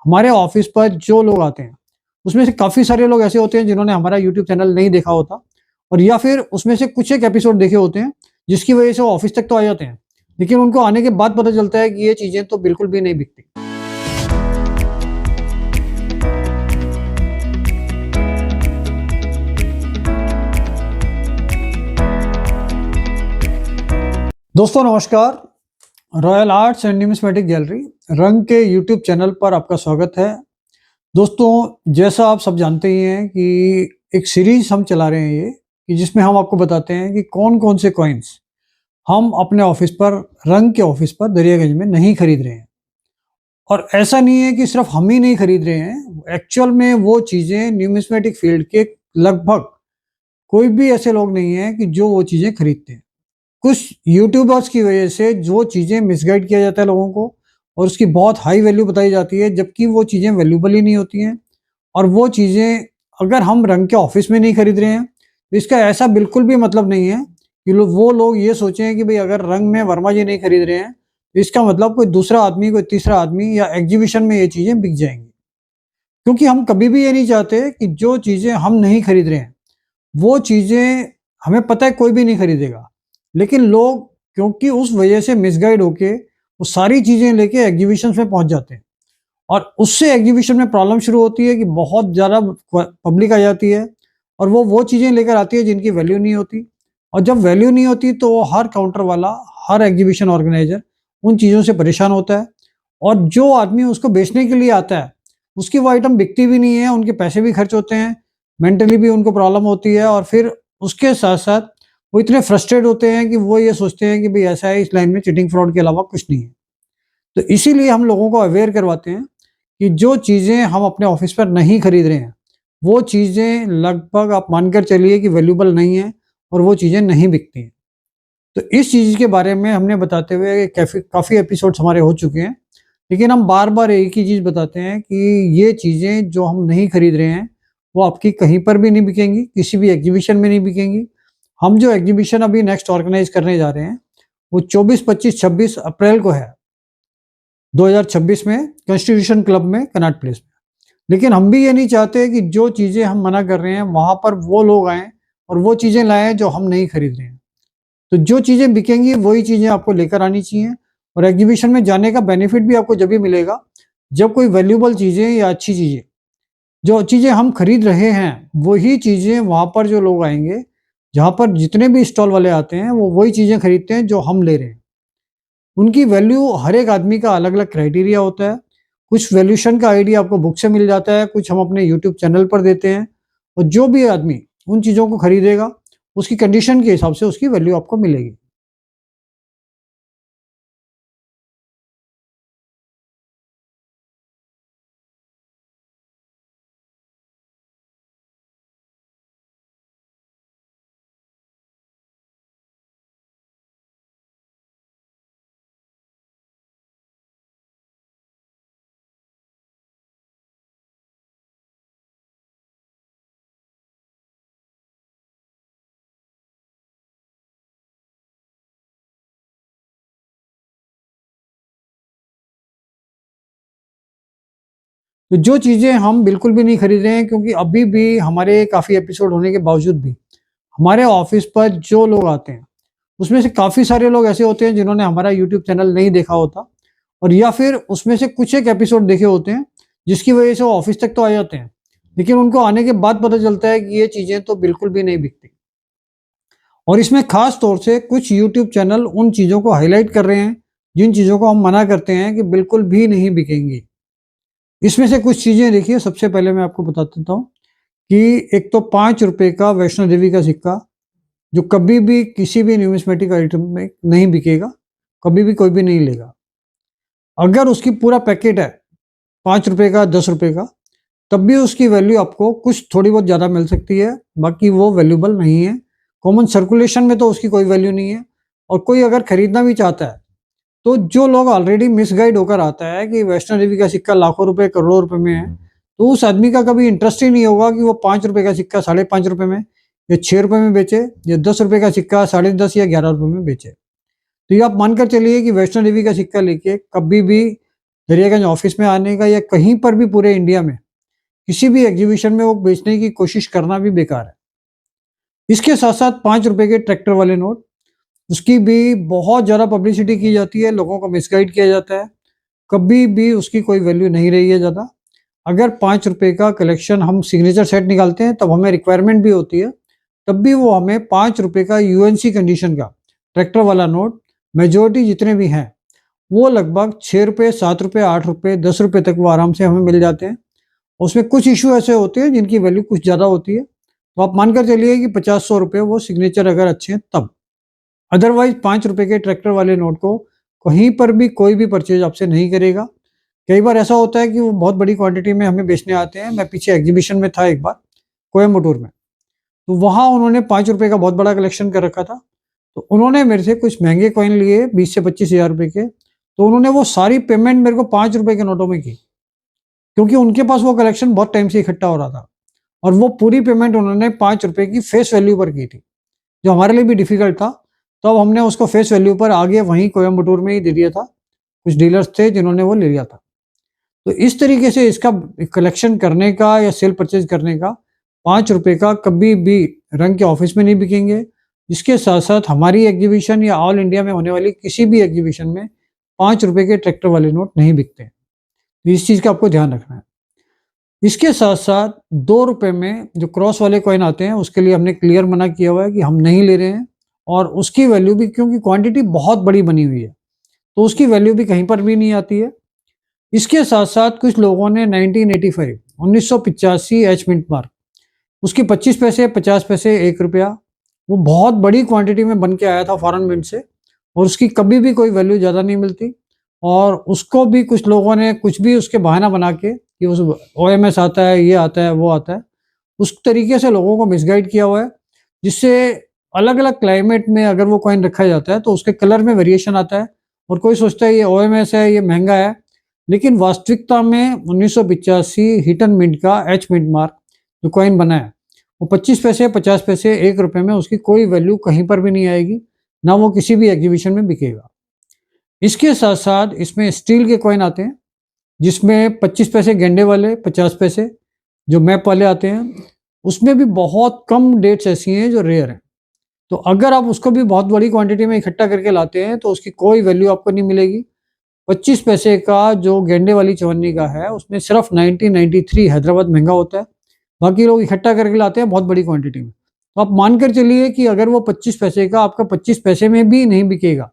हमारे ऑफिस पर जो लोग आते हैं, उसमें से काफ़ी सारे लोग ऐसे होते हैं जिन्होंने हमारा यूट्यूब चैनल नहीं देखा होता और या फिर उसमें से कुछ एक एपिसोड देखे होते हैं, जिसकी वजह से वो ऑफिस तक तो आ जाते हैं। लेकिन उनको आने के बाद पता चलता है कि ये चीज़ें तो बिल्कुल भी नहीं बिकती। दोस्तों नमस्कार। Royal arts and numismatic gallery रंग के यूट्यूब चैनल पर आपका स्वागत है। दोस्तों, जैसा आप सब जानते ही हैं कि एक सीरीज हम चला रहे हैं ये, कि जिसमें हम आपको बताते हैं कि कौन-कौन से कॉइन्स हम अपने ऑफिस पर, रंग के ऑफिस पर दरियागंज में नहीं खरीद रहे हैं। और ऐसा नहीं है कि सिर्फ हम ही नहीं खरीद रहे हैं, एक्चुअल में वो चीज़ें न्यूमिस्मेटिक फील्ड के लगभग कोई भी ऐसे लोग नहीं हैं कि जो वो चीज़ें खरीदते हैं। कुछ यूट्यूबर्स की वजह से जो चीज़ें मिसगाइड किया जाता है लोगों को और उसकी बहुत हाई वैल्यू बताई जाती है, जबकि वो चीज़ें वैल्यूबल ही नहीं होती हैं। और वो चीज़ें अगर हम रंग के ऑफिस में नहीं खरीद रहे हैं, तो इसका ऐसा बिल्कुल भी मतलब नहीं है कि वो लोग ये सोचें कि भाई अगर रंग में वर्मा जी नहीं खरीद रहे हैं, तो इसका मतलब कोई दूसरा आदमी, कोई तीसरा आदमी या एग्जीबिशन में ये चीज़ें बिक जाएंगी। क्योंकि हम कभी भी ये नहीं चाहते कि जो चीज़ें हम नहीं खरीद रहे हैं, वो चीज़ें हमें पता है कोई भी नहीं खरीदेगा। लेकिन लोग क्योंकि उस वजह से मिसगाइड होके वो सारी चीज़ें लेके एग्जीबिशंस में पहुँच जाते हैं और उससे एग्जीबिशन में प्रॉब्लम शुरू होती है कि बहुत ज़्यादा पब्लिक आ जाती है और वो चीज़ें लेकर आती है जिनकी वैल्यू नहीं होती। और जब वैल्यू नहीं होती तो वो हर काउंटर वाला, हर एग्जीबिशन ऑर्गेनाइज़र उन चीज़ों से परेशान होता है और जो आदमी उसको बेचने के लिए आता है, उसकी वो आइटम बिकती भी नहीं है, उनके पैसे भी खर्च होते हैं, मेंटली भी उनको प्रॉब्लम होती है और फिर उसके साथ-साथ वो इतने फ्रस्ट्रेट होते हैं कि वो ये सोचते हैं कि भई ऐसा है, इस लाइन में चीटिंग फ्रॉड के अलावा कुछ नहीं है। तो इसीलिए हम लोगों को अवेयर करवाते हैं कि जो चीज़ें हम अपने ऑफिस पर नहीं खरीद रहे हैं, वो चीज़ें लगभग आप मानकर चलिए कि वैल्यूएबल नहीं है और वो चीज़ें नहीं बिकती हैं। तो इस चीज़ के बारे में हमने बताते हुए काफ़ी काफ़ी एपिसोड्स हमारे हो चुके हैं। लेकिन हम बार-बार एक ही चीज़ बताते हैं कि ये चीज़ें जो हम नहीं खरीद रहे हैं, वो आपकी कहीं पर भी नहीं बिकेंगी, किसी भी एग्ज़ीबिशन में नहीं बिकेंगी। हम जो एग्ज़ीबिशन अभी नेक्स्ट ऑर्गेनाइज़ करने जा रहे हैं, वो 24, 25, 26 अप्रैल को है, 2026 में कॉन्स्टिट्यूशन क्लब में, कनॉट प्लेस में। लेकिन हम भी ये नहीं चाहते कि जो चीज़ें हम मना कर रहे हैं, वहाँ पर वो लोग आएँ और वो चीज़ें लाएँ जो हम नहीं खरीद रहे हैं। तो जो चीज़ें बिकेंगी वही चीज़ें आपको लेकर आनी चाहिए और एग्जीबिशन में जाने का बेनिफिट भी आपको जब भी मिलेगा, जब कोई वैल्यूएबल चीज़ें या अच्छी चीज़ें, जो चीज़ें हम खरीद रहे हैं, वही चीज़ें वहाँ पर जो लोग आएँगे, जहाँ पर जितने भी स्टॉल वाले आते हैं, वो वही चीज़ें खरीदते हैं जो हम ले रहे हैं। उनकी वैल्यू हर एक आदमी का अलग-अलग क्राइटेरिया होता है। कुछ वैल्यूएशन का आइडिया आपको बुक से मिल जाता है, कुछ हम अपने यूट्यूब चैनल पर देते हैं और जो भी आदमी उन चीज़ों को खरीदेगा, उसकी कंडीशन के हिसाब से उसकी वैल्यू आपको मिलेगी। तो जो चीज़ें हम बिल्कुल भी नहीं खरीद रहे हैं, क्योंकि अभी भी हमारे काफ़ी एपिसोड होने के बावजूद भी हमारे ऑफिस पर जो लोग आते हैं, उसमें से काफ़ी सारे लोग ऐसे होते हैं जिन्होंने हमारा यूट्यूब चैनल नहीं देखा होता और या फिर उसमें से कुछ एक एपिसोड देखे होते हैं, जिसकी वजह से वो ऑफिस तक तो आ जाते हैं। लेकिन उनको आने के बाद पता चलता है कि ये चीज़ें तो बिल्कुल भी नहीं बिकती। और इसमें खास तौर से कुछ यूट्यूब चैनल उन चीज़ों को हाइलाइट कर रहे हैं, जिन चीज़ों को हम मना करते हैं कि बिल्कुल भी नहीं बिकेंगी। इसमें से कुछ चीज़ें देखिए, सबसे पहले मैं आपको बता देता हूँ कि एक तो ₹5 का वैष्णो देवी का सिक्का, जो कभी भी किसी भी न्यूमिस्मेटिक आइटम में नहीं बिकेगा, कभी भी कोई भी नहीं लेगा। अगर उसकी पूरा पैकेट है ₹5 का, ₹10 का, तब भी उसकी वैल्यू आपको कुछ थोड़ी बहुत ज़्यादा मिल सकती है, बाकी वो वैल्यूएबल नहीं है। कॉमन सर्कुलेशन में तो उसकी कोई वैल्यू नहीं है और कोई अगर खरीदना भी चाहता है, तो जो लोग ऑलरेडी मिसगाइड होकर आता है कि वैष्णो देवी का सिक्का लाखों रुपए, करोड़ों रुपए में है, तो उस आदमी का कभी इंटरेस्ट ही नहीं होगा कि वो ₹5 का सिक्का ₹5.5 में या ₹6 में बेचे या ₹10 का सिक्का 10.5 या ₹11 में बेचे। तो ये आप मानकर चलिए कि वैष्णो देवी का सिक्का लेके कभी भी दरियागंज ऑफिस में आने का या कहीं पर भी पूरे इंडिया में किसी भी एग्जीबिशन में वो बेचने की कोशिश करना भी बेकार है। इसके साथ साथ 5 रुपए के ट्रैक्टर वाले नोट, उसकी भी बहुत ज़्यादा पब्लिसिटी की जाती है, लोगों को मिसगाइड किया जाता है। कभी भी उसकी कोई वैल्यू नहीं रही है ज़्यादा। अगर 5 रुपए का कलेक्शन हम सिग्नेचर सेट निकालते हैं तब हमें रिक्वायरमेंट भी होती है, तब भी वो हमें 5 रुपए का यूएनसी कंडीशन का ट्रैक्टर वाला नोट मेजोरिटी जितने भी हैं वो लगभग 6 रुपये, 7 रुपये, 8 रुपये, 10 रुपये तक वो आराम से हमें मिल जाते हैं। उसमें कुछ इशू ऐसे होते हैं जिनकी वैल्यू कुछ ज़्यादा होती है, तो आप मानकर चलिए कि 50-100 रुपये वो सिग्नेचर अगर अच्छे हैं तब। अदरवाइज 5 रुपए के ट्रैक्टर वाले नोट को कहीं पर भी कोई भी परचेज आपसे नहीं करेगा। कई बार ऐसा होता है कि वो बहुत बड़ी क्वांटिटी में हमें बेचने आते हैं। मैं पीछे एग्जीबिशन में था एक बार कोयम्बटूर में, तो वहाँ उन्होंने 5 रुपए का बहुत बड़ा कलेक्शन कर रखा था। तो उन्होंने मेरे से कुछ महंगे कॉइन लिए 20 से 25 हज़ार रुपए के, तो उन्होंने वो सारी पेमेंट मेरे को 5 रुपए के नोटों में की, क्योंकि उनके पास वो कलेक्शन बहुत टाइम से इकट्ठा हो रहा था और वो पूरी पेमेंट उन्होंने 5 रुपए की फेस वैल्यू पर की थी, जो हमारे लिए भी डिफिकल्ट था। तो अब हमने उसको फेस वैल्यू पर आगे वहीं कोयम्बटूर में ही दे दिया था। कुछ डीलर्स थे जिन्होंने वो ले लिया था। तो इस तरीके से इसका कलेक्शन करने का या सेल परचेज करने का 5 रुपए का कभी भी रंग के ऑफिस में नहीं बिकेंगे। इसके साथ साथ हमारी एग्जीबिशन या ऑल इंडिया में होने वाली किसी भी एग्जीबिशन में 5 रुपए के ट्रैक्टर वाले नोट नहीं बिकते। तो इस चीज़ का आपको ध्यान रखना है। इसके साथ साथ 2 रुपए में जो क्रॉस वाले कॉइन आते हैं उसके लिए हमने क्लियर मना किया हुआ है कि हम नहीं ले रहे हैं, और उसकी वैल्यू भी क्योंकि क्वांटिटी बहुत बड़ी बनी हुई है तो उसकी वैल्यू भी कहीं पर भी नहीं आती है। इसके साथ साथ कुछ लोगों ने 1985 1985 एच मिंट मार्क, उसकी 25 पैसे, 50 पैसे, 1 रुपया, वो बहुत बड़ी क्वांटिटी में बन के आया था फॉरेन मिंट से, और उसकी कभी भी कोई वैल्यू ज़्यादा नहीं मिलती। और उसको भी कुछ लोगों ने कुछ भी उसके बहाना बना के कि उस ओएमएस आता है, ये आता है, वो आता है, उस तरीके से लोगों को मिसगाइड किया हुआ है, जिससे अलग-अलग क्लाइमेट में अगर वो कॉइन रखा जाता है तो उसके कलर में वेरिएशन आता है और कोई सोचता है ये ओएमएस है, ये महँगा है। लेकिन वास्तविकता में 1985 हिट एंड मिंट का एच मिंट मार्क जो कॉइन बना है, वो 25 पैसे, 50 पैसे, 1 रुपए में उसकी कोई वैल्यू कहीं पर भी नहीं आएगी, ना वो किसी भी एग्जीबिशन में बिकेगा। इसके साथ-साथ इसमें स्टील के कॉइन आते हैं, जिसमें 25 पैसे गेंडे वाले, 50 पैसे जो मैप वाले आते हैं, उसमें भी बहुत कम डेट्स ऐसी हैं जो रेयर हैं। तो अगर आप उसको भी बहुत बड़ी क्वांटिटी में इकट्ठा करके लाते हैं तो उसकी कोई वैल्यू आपको नहीं मिलेगी। 25 पैसे का जो गेंडे वाली चवन्नी का है उसमें सिर्फ 1993 हैदराबाद महंगा होता है, बाकी लोग इकट्ठा करके लाते हैं बहुत बड़ी क्वांटिटी में। तो आप मानकर चलिए कि अगर वो 25 पैसे का आपका 25 पैसे में भी नहीं बिकेगा,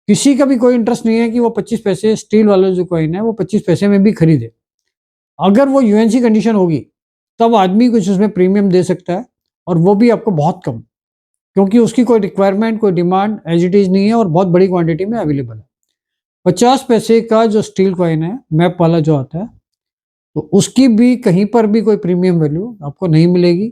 किसी का भी कोई इंटरेस्ट नहीं है कि वो 25 पैसे स्टील वाला जो कॉइन है वो 25 पैसे में भी खरीदे। अगर वो यूएनसी कंडीशन होगी तब आदमी कुछ उसमें प्रीमियम दे सकता है, और वो भी आपको बहुत कम, क्योंकि उसकी कोई रिक्वायरमेंट, कोई डिमांड एज इट इज़ नहीं है और बहुत बड़ी क्वांटिटी में अवेलेबल है। 50 पैसे का जो स्टील कॉइन है, मैप वाला जो आता है, तो उसकी भी कहीं पर भी कोई प्रीमियम वैल्यू आपको नहीं मिलेगी,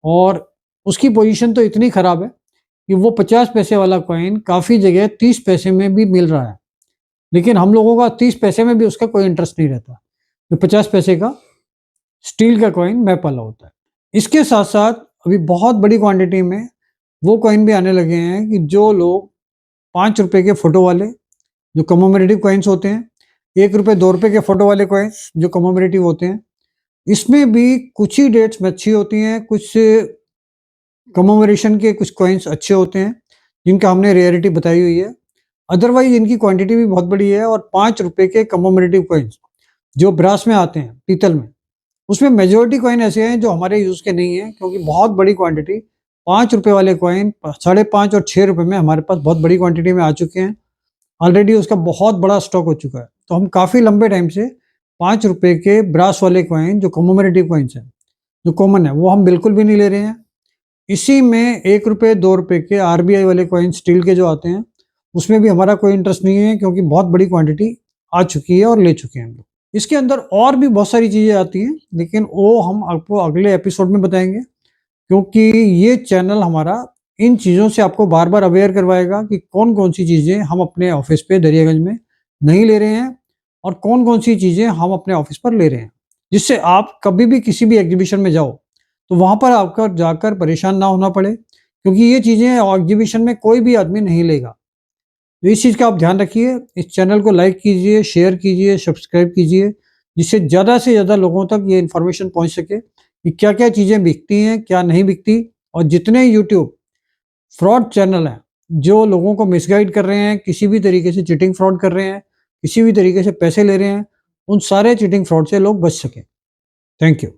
और उसकी पोजीशन तो इतनी खराब है कि वो 50 पैसे वाला कॉइन काफ़ी जगह 30 पैसे में भी मिल रहा है, लेकिन हम लोगों का 30 पैसे में भी उसका कोई इंटरेस्ट नहीं रहता, जो 50 पैसे का स्टील का कॉइन मैप वाला होता है। इसके साथ-साथ अभी बहुत बड़ी क्वांटिटी में वो कॉइन भी आने लगे हैं कि जो लोग 5 रुपए के फ़ोटो वाले जो कमोमेरेटिव कॉइन्स होते हैं, 1 रुपए, 2 रुपए के फ़ोटो वाले कॉइन्स जो कमोमेरेटिव होते हैं, इसमें भी कुछ ही डेट्स में अच्छी होती हैं, कुछ कमोमेरेशन के कुछ कॉइन्स अच्छे होते हैं, जिनका हमने रेयरिटी बताई हुई है। अदरवाइज़ इनकी क्वांटिटी भी बहुत बड़ी है, और 5 रुपए के कमोमेरेटिव कॉइन्स जो ब्रास में आते हैं, पीतल में, उसमें मेजॉरिटी कॉइन ऐसे हैं जो हमारे यूज़ के नहीं हैं, क्योंकि बहुत बड़ी क्वांटिटी 5 रुपए वाले कॉइन 5.5 और 6 रुपए में हमारे पास बहुत बड़ी क्वांटिटी में आ चुके हैं। ऑलरेडी उसका बहुत बड़ा स्टॉक हो चुका है। तो हम काफ़ी लंबे टाइम से 5 रुपए के ब्रास वाले कॉइन जो कमोमेरेटिव कॉइन्स हैं, जो कॉमन है, वो हम बिल्कुल भी नहीं ले रहे हैं। इसी में 1 रुपए, 2 रुपए के आरबीआई वाले कॉइन स्टील के जो आते हैं, उसमें भी हमारा कोई इंटरेस्ट नहीं है, क्योंकि बहुत बड़ी क्वांटिटी आ चुकी है और ले चुके हैं हम लोग। इसके अंदर और भी बहुत सारी चीज़ें आती हैं, लेकिन वो हम आपको अगले एपिसोड में बताएँगे, क्योंकि ये चैनल हमारा इन चीज़ों से आपको बार-बार अवेयर करवाएगा कि कौन-कौन सी चीज़ें हम अपने ऑफ़िस पे दरियागंज में नहीं ले रहे हैं और कौन-कौन सी चीज़ें हम अपने ऑफ़िस पर ले रहे हैं। जिससे आप कभी भी किसी भी एग्ज़िबिशन में जाओ, तो वहाँ पर आपको जाकर परेशान ना होना पड़े, क्योंकि ये चीज़ें एग्ज़िबिशन में कोई भी आदमी नहीं लेगा। तो इस चीज़ का आप ध्यान रखिए। इस चैनल को लाइक कीजिए, शेयर कीजिए, सब्सक्राइब कीजिए, जिससे ज़्यादा से ज़्यादा लोगों तक ये इन्फॉर्मेशन पहुँच सके कि क्या-क्या चीज़ें बिकती हैं, क्या नहीं बिकती। और जितने यूट्यूब फ्रॉड चैनल हैं, जो लोगों को मिसगाइड कर रहे हैं, किसी भी तरीके से चीटिंग फ्रॉड कर रहे हैं, किसी भी तरीके से पैसे ले रहे हैं, उन सारे चीटिंग फ्रॉड से लोग बच सकें। Thank you.